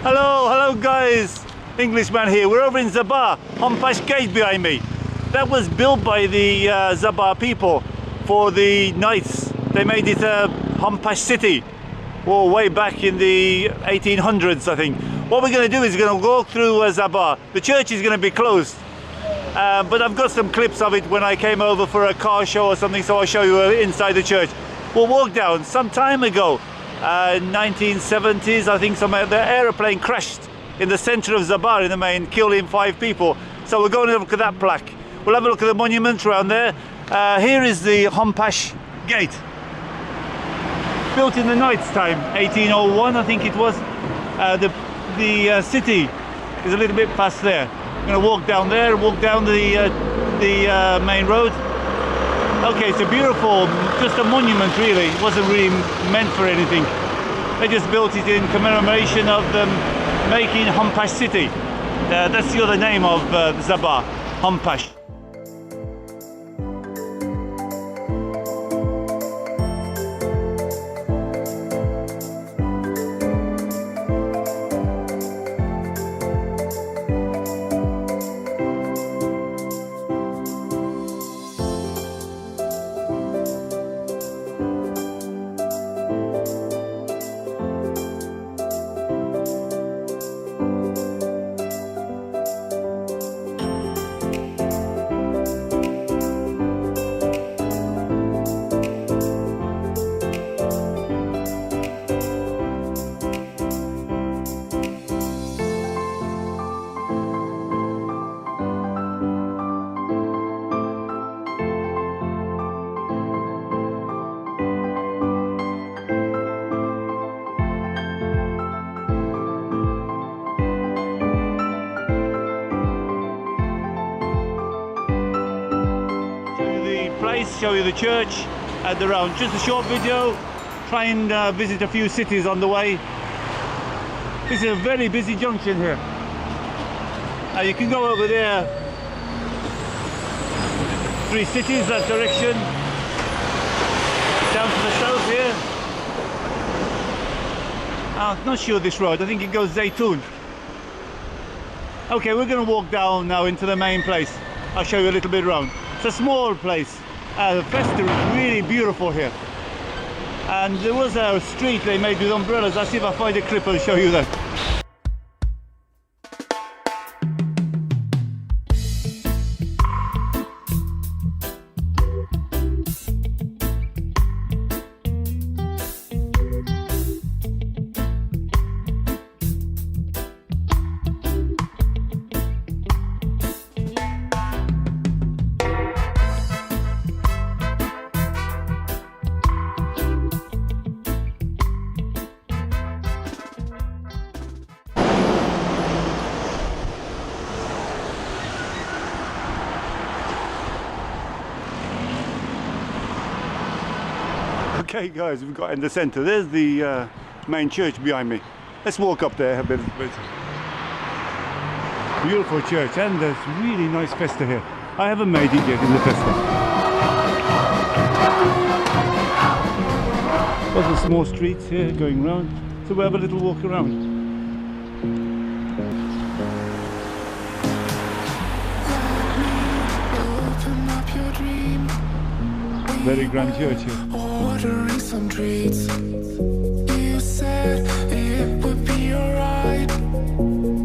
Hello guys, Englishman here. We're over in Żabbar, Hompesch gate behind me. That was built by the Żabbar people for the knights. They made it a Hompesch city, well, way back in the 1800s, I think. What we're going to do is we're going to walk through Żabbar. The church is going to be closed, but I've got some clips of it when I came over for a car show or something, so I'll show you inside the church. We'll walk down. Some time ago, 1970s, I think, the aeroplane crashed in the center of Żabbar in the main, killing 5 people. So we're going to look at that plaque. We'll have a look at the monuments around there. Here is the Hompesch gate, built in the Knights' time, 1801, I think it was. The city is a little bit past there. I'm going to walk down there, walk down the main road. Okay, it's a beautiful, just a monument really. It wasn't really meant for anything. They just built it in commemoration of them making Hompesch city. That's the other name of Żabbar, Hompesch. Show you the church and the round. Just a short video, try and visit a few cities on the way. This is a very busy junction here. You can go over there, 3 cities that direction, down to the south here. I'm not sure this road, I think it goes Żejtun. Okay, we're going to walk down now into the main place. I'll show you a little bit around. It's a small place. The festival is really beautiful here. And there was a street they made with umbrellas. I'll see if I find a clip and show you that. Okay guys, we've got in the center. There's the main church behind me. Let's walk up there a bit. Beautiful church, and there's really nice festa here. I haven't made it yet in the festa. Lots of small streets here going round, so we'll have a little walk around. Very grand church here. Ordering some treats. You said it would be alright.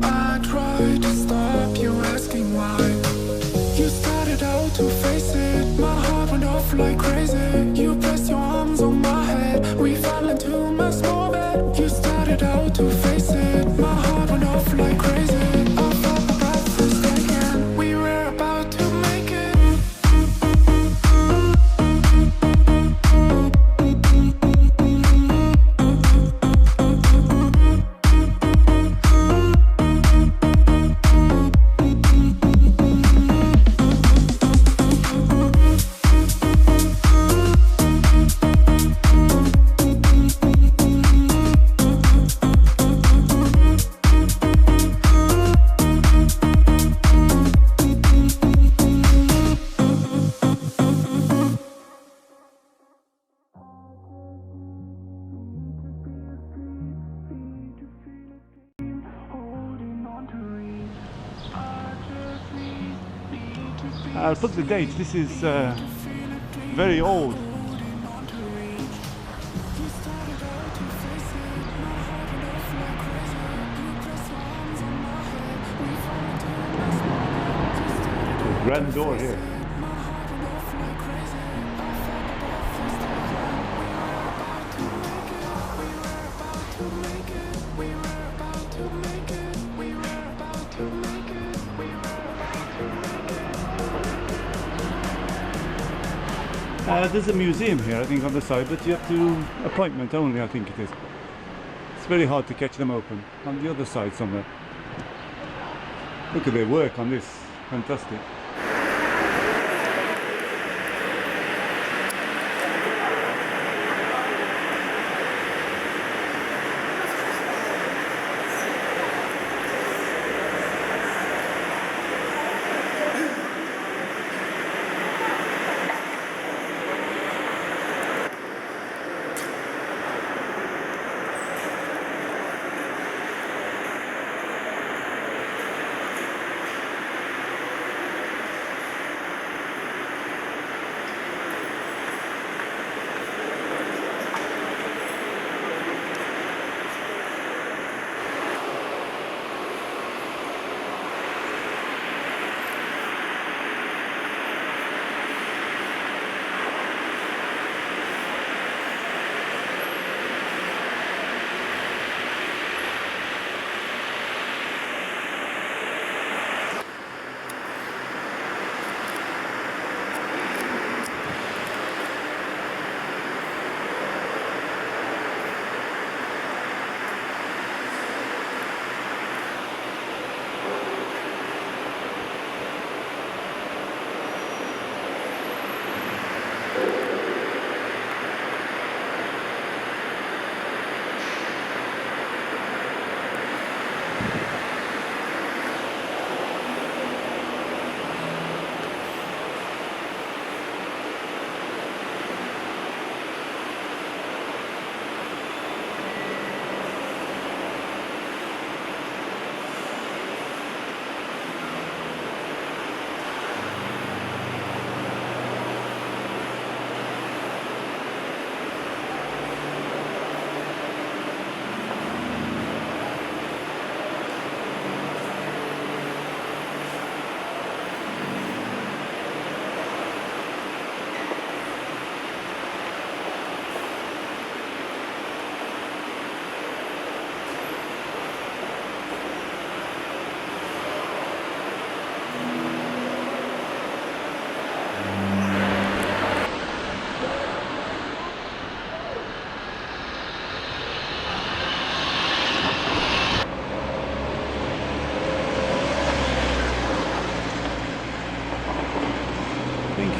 I tried to stop you asking why. You started out to face it. My heart went off like crazy. You pressed your arms on my head. We fell into my small bed. You started out to face it. My heart went off like crazy. I felt my breath for a second. We were about to make it. I'll put the dates. This is very old. Grand door here. There's a museum here, I think, on the side, but you have to appointment only, I think it is. It's very hard to catch them open. On the other side somewhere. Look at their work on this. Fantastic.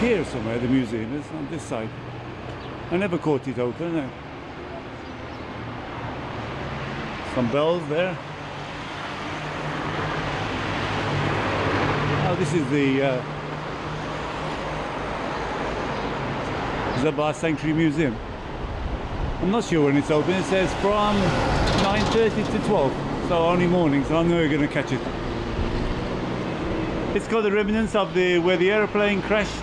Here somewhere the museum is, on this side. I never caught it open. Some bells there. Oh, this is the Żabbar Sanctuary Museum. I'm not sure when it's open. It says from 9:30 to 12, so only morning, so I'm never going to catch it. It's got the remnants of where the aeroplane crashed.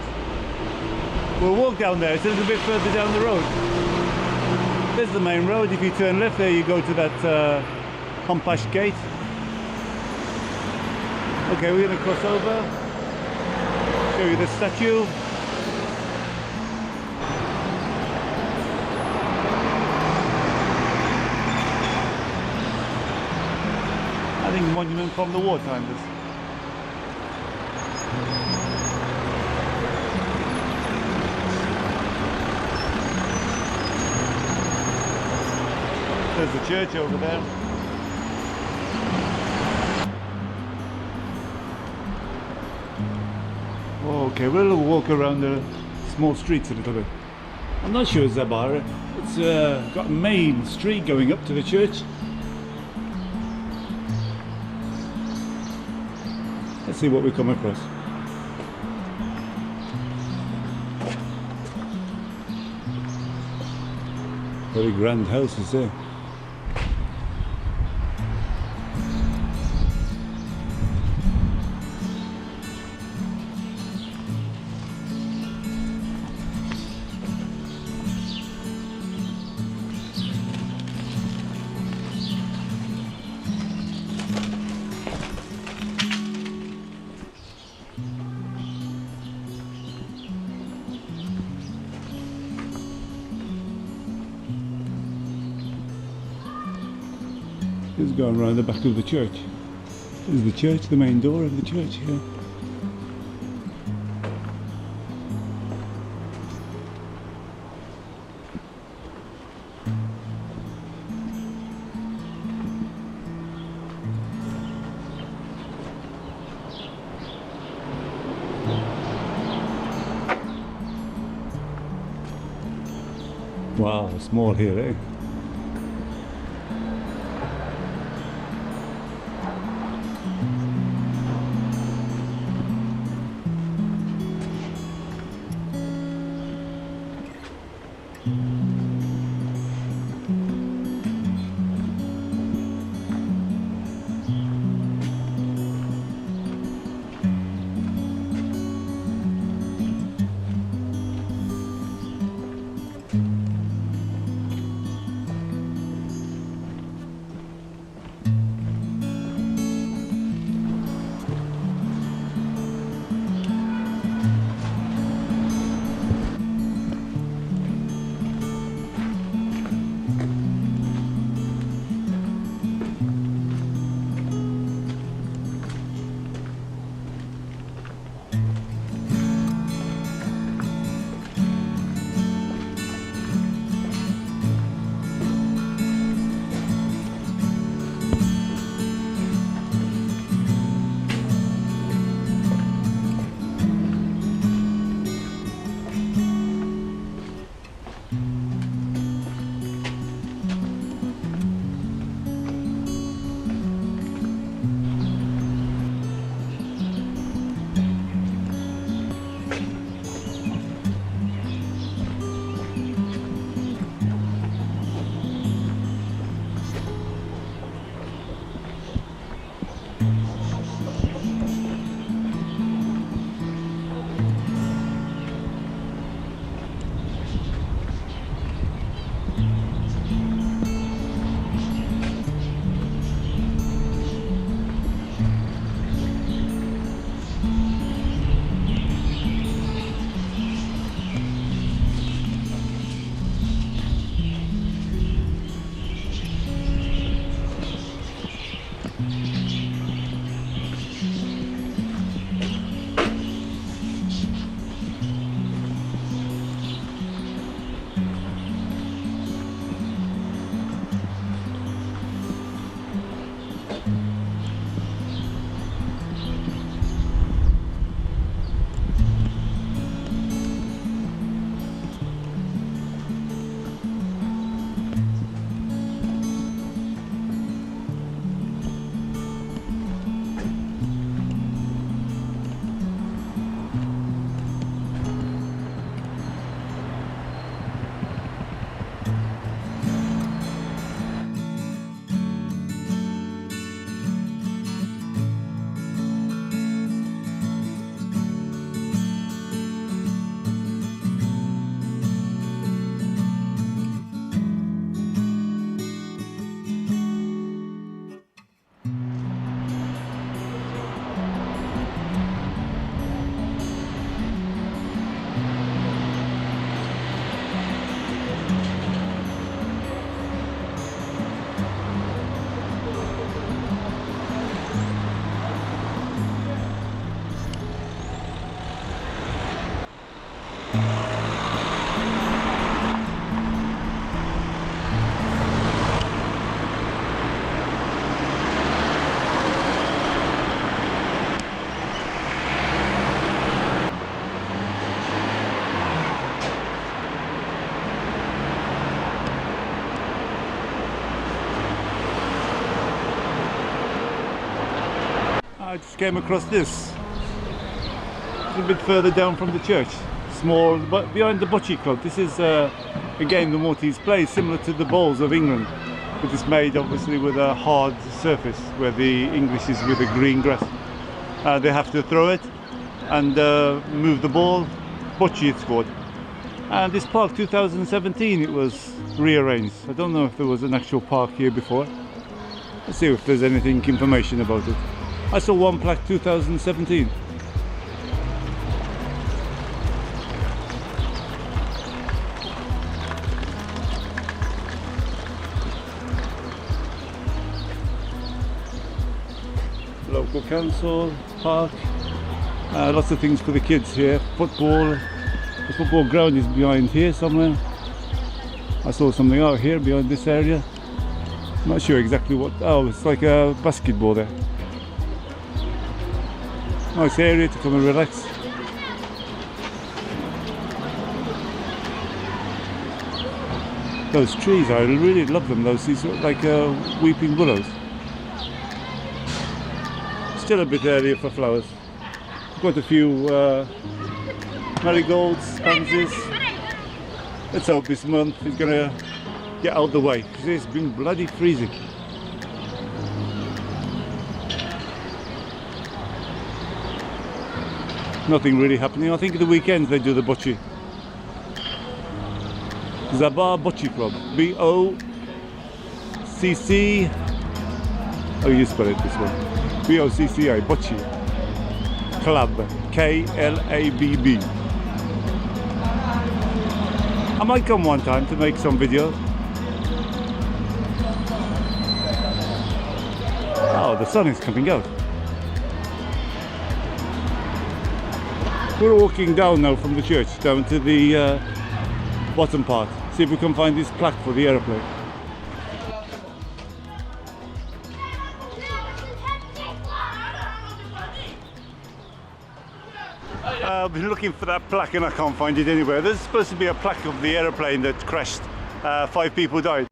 We'll walk down there, it's a little bit further down the road. There's the main road. If you turn left there, you go to that Hompesch gate. Okay, we're going to cross over, show you the statue. I think monument from the wartime. This. There's the church over there. Okay, we'll walk around the small streets a little bit. I'm not sure Żabbar. It's got a main street going up to the church. Let's see what we come across. Very grand houses there. Let's go around the back of the church. This is the church, the main door of the church here. Wow, small here, eh? I just came across this a bit further down from the church, small, but behind the bocce club. This is a game the Maltese play, similar to the bowls of England, but it's made obviously with a hard surface, where the English is with a green grass. They have to throw it and move the ball. Bocce it's called. And this park, 2017, it was rearranged. I don't know if there was an actual park here before. Let's see if there's anything information about it. I saw one plaque, 2017. local council, park, lots of things for the kids here. Football, the football ground is behind here somewhere. I saw something out here behind this area. Not sure exactly what. Oh, it's like a basketball there. Nice area to come and relax. Those trees, I really love them. These are like weeping willows. Still a bit early for flowers. Got a few marigolds, pansies. Let's hope this month is gonna get out the way, because it's been bloody freezing. Nothing really happening. I think the weekends they do the bocce. Żabbar Bocce Club. B-O-C-C. Oh, you spell it this one. B-O-C-C-I. Bocce Club. K-L-A-B-B. I might come one time to make some video. Oh, the sun is coming out. We're walking down now from the church down to the bottom part. See if we can find this plaque for the aeroplane. I've been looking for that plaque and I can't find it anywhere. There's supposed to be a plaque of the aeroplane that crashed. 5 people died.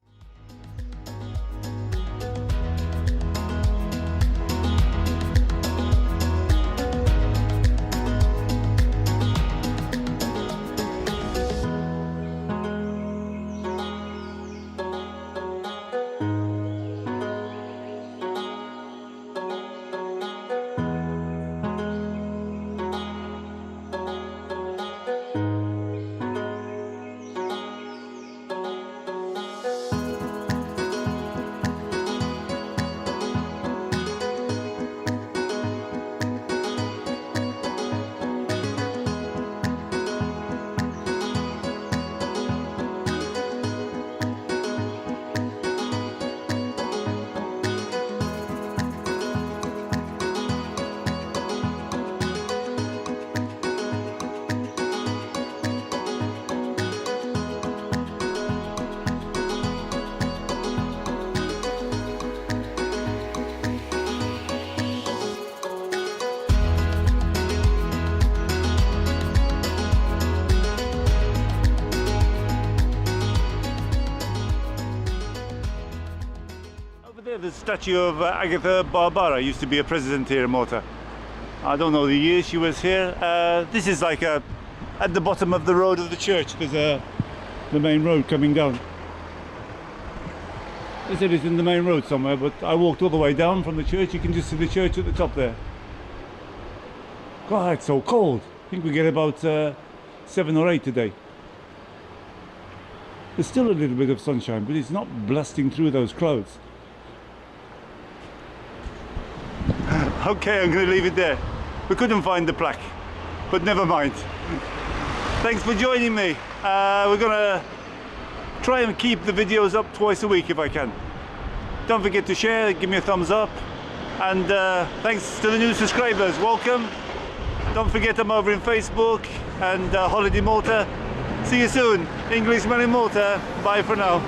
The statue of Agatha Barbara used to be a president here in Malta. I don't know the year she was here. This is like at the bottom of the road of the church. There's the main road coming down. They said it's in the main road somewhere, but I walked all the way down from the church. You can just see the church at the top there. God, it's so cold. I think we get about 7 or 8 today. There's still a little bit of sunshine, but it's not blasting through those clouds. Okay, I'm going to leave it there. We couldn't find the plaque, but never mind. Thanks for joining me. We're going to try and keep the videos up twice a week if I can. Don't forget to share, give me a thumbs up, and thanks to the new subscribers. Welcome. Don't forget I'm over in Facebook and Holiday Malta. See you soon. Englishman in Malta. Bye for now.